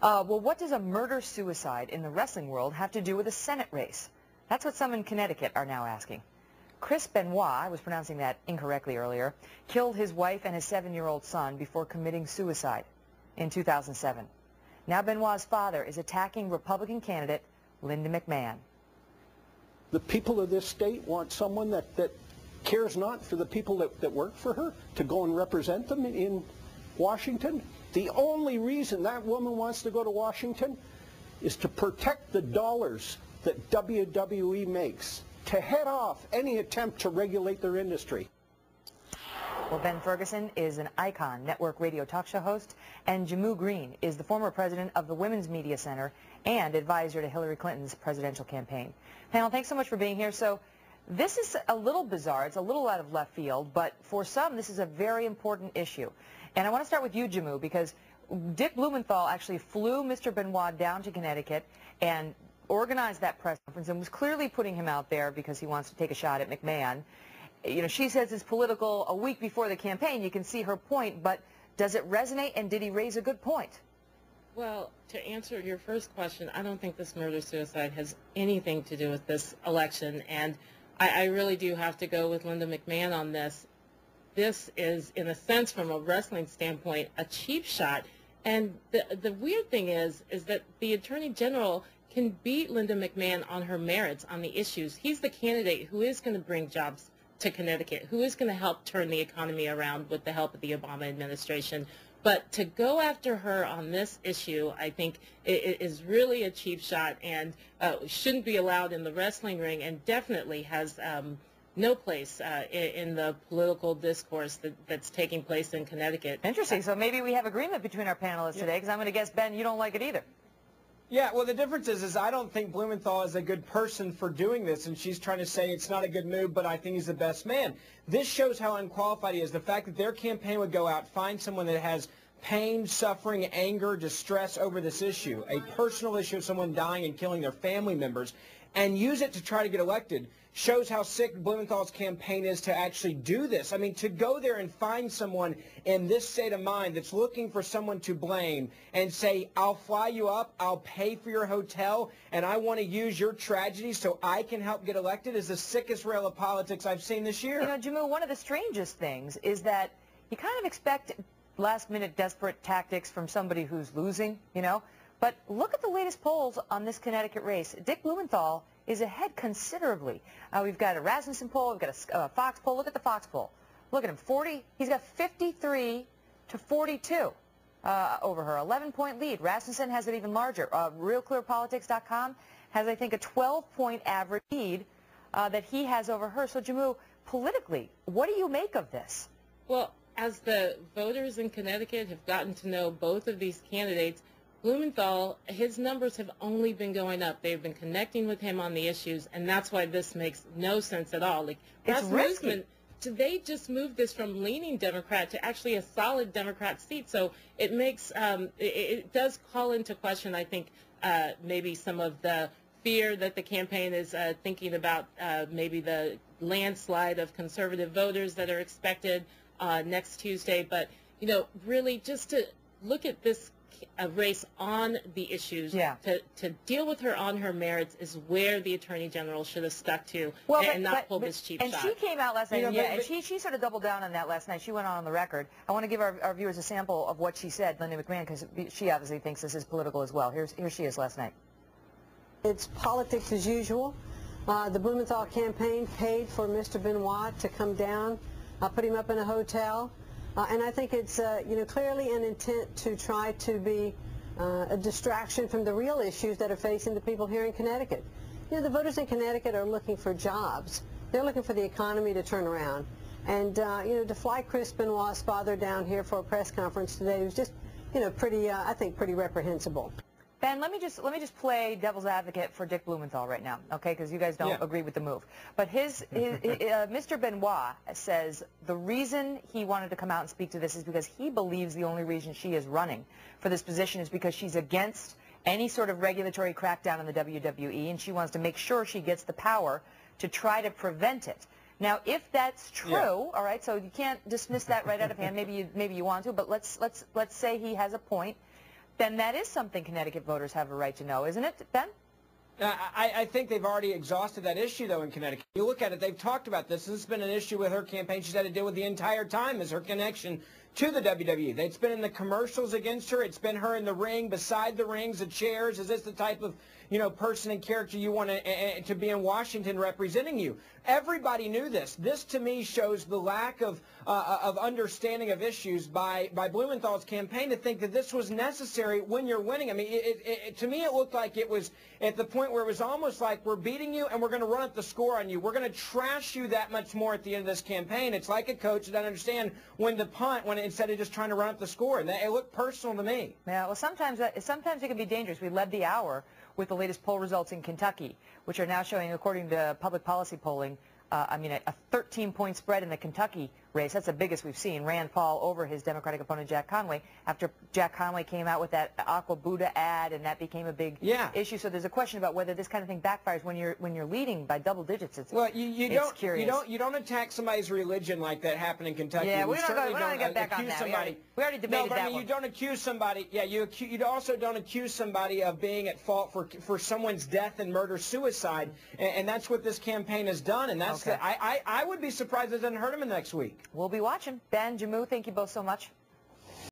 Well, what does a murder-suicide in the wrestling world have to do with a Senate race? That's what some in Connecticut are now asking. Chris Benoit, I was pronouncing that incorrectly earlier, killed his wife and his 7-year-old son before committing suicide in 2007. Now Benoit's father is attacking Republican candidate Linda McMahon. The people of this state want someone that cares not for the people that work for her to go and represent them in Washington. The only reason that woman wants to go to Washington is to protect the dollars that WWE makes, to head off any attempt to regulate their industry. Well, Ben Ferguson is an Icon network radio talk show host, and Jamu Green is the former president of the Women's Media Center and advisor to Hillary Clinton's presidential campaign. Panel, thanks so much for being here. So this is a little bizarre. It's a little out of left field, but for some, this is a very important issue. And I want to start with you, Jamu, because Dick Blumenthal actually flew Mr. Benoit down to Connecticut and organized that press conference and was clearly putting him out there because he wants to take a shot at McMahon. You know, she says it's political a week before the campaign. You can see her point, but does it resonate, and did he raise a good point? Well, to answer your first question, I don't think this murder-suicide has anything to do with this election, and I really do have to go with Linda McMahon on this. This is, in a sense, from a wrestling standpoint, a cheap shot, and the weird thing is that the Attorney General can beat Linda McMahon on her merits, on the issues. He's the candidate who is going to bring jobs to Connecticut, who is going to help turn the economy around with the help of the Obama administration. But to go after her on this issue, I think it is really a cheap shot and shouldn't be allowed in the wrestling ring, and definitely has no place in the political discourse that's taking place in Connecticut. Interesting. So maybe we have agreement between our panelists today, because I'm going to guess, Ben, you don't like it either. Yeah, well, the difference is I don't think Blumenthal is a good person for doing this, and she's trying to say it's not a good move, but I think he's the best man. This shows how unqualified he is. The fact that their campaign would go out, find someone that has pain, suffering, anger, distress over this issue, a personal issue of someone dying and killing their family members, and use it to try to get elected, shows how sick Blumenthal's campaign is to actually do this. I mean, to go there and find someone in this state of mind that's looking for someone to blame and say, I'll fly you up, I'll pay for your hotel, and I want to use your tragedy so I can help get elected, is the sickest rail of politics I've seen this year. You know, Jamu, one of the strangest things is that you kind of expect last-minute desperate tactics from somebody who's losing, you know. But look at the latest polls on this Connecticut race. Dick Blumenthal is ahead considerably. We've got a Rasmussen poll, we've got a Fox poll. Look at the Fox poll. Look at him, he's got 53 to 42 over her, 11-point lead. Rasmussen has it even larger. RealClearPolitics.com has, I think, a 12-point average lead that he has over her. So, Jamu, politically, what do you make of this? Well, as the voters in Connecticut have gotten to know both of these candidates, Blumenthal, his numbers have only been going up. They've been connecting with him on the issues, and that's why this makes no sense at all. Like, it's risky. They just moved this from leaning Democrat to actually a solid Democrat seat. So it makes it does call into question, I think, maybe some of the fear that the campaign is thinking about, maybe the landslide of conservative voters that are expected next Tuesday. But, you know, really just to look at this race on the issues, to deal with her on her merits is where the Attorney General should have stuck to, and not pull this cheap shot. And she came out last night, and she sort of doubled down on that last night. She went on the record. I want to give our viewers a sample of what she said, Linda McMahon, because she obviously thinks this is political as well. Here she is last night. It's politics as usual. The Blumenthal campaign paid for Mr. Benoit to come down, put him up in a hotel. And I think it's, you know, clearly an intent to try to be a distraction from the real issues that are facing the people here in Connecticut. You know, the voters in Connecticut are looking for jobs. They're looking for the economy to turn around. And, you know, to fly Chris Benoit's father down here for a press conference today was just, you know, pretty, I think, pretty reprehensible. Ben, let me just play devil's advocate for Dick Blumenthal right now, okay? Because you guys don't agree with the move. But Mr. Benoit says the reason he wanted to come out and speak to this is because he believes the only reason she is running for this position is because she's against any sort of regulatory crackdown on the WWE, and she wants to make sure she gets the power to try to prevent it. Now, if that's true, all right, so you can't dismiss that right out of hand. Maybe you want to, but let's say he has a point. then that is something Connecticut voters have a right to know, isn't it, Ben? I think they've already exhausted that issue, though, in Connecticut. You look at it, they've talked about this. This has been an issue with her campaign she's had to deal with the entire time, is her connection to the WWE. It's been in the commercials against her. It's been her in the ring, beside the rings, the chairs. Is this the type of, person and character you want to be in Washington representing you? Everybody knew this. This, to me, shows the lack of understanding of issues by Blumenthal's campaign to think that this was necessary when you're winning. I mean, to me, it looked like it was at the point where it was almost like we're beating you and we're going to run up the score on you. We're going to trash you that much more at the end of this campaign. It's like a coach that doesn't understand when to punt instead of just trying to run up the score. And it looked personal to me. Yeah, well, sometimes it can be dangerous. We led the hour with the latest poll results in Kentucky, which are now showing, according to public policy polling, a 13-point spread in the Kentucky race. That's the biggest we've seen. Rand Paul over his Democratic opponent Jack Conway after Jack Conway came out with that Aqua Buddha ad, and that became a big issue. So there's a question about whether this kind of thing backfires when you're leading by double digits. It's curious. You don't attack somebody's religion like that happened in Kentucky. Yeah, we're not going to get back on that. We already debated that one. You don't accuse somebody. Yeah, you also don't accuse somebody of being at fault for someone's death and murder, suicide, and that's what this campaign has done. And that's I would be surprised it doesn't hurt him next week. We'll be watching. Ben, Jamu, thank you both so much.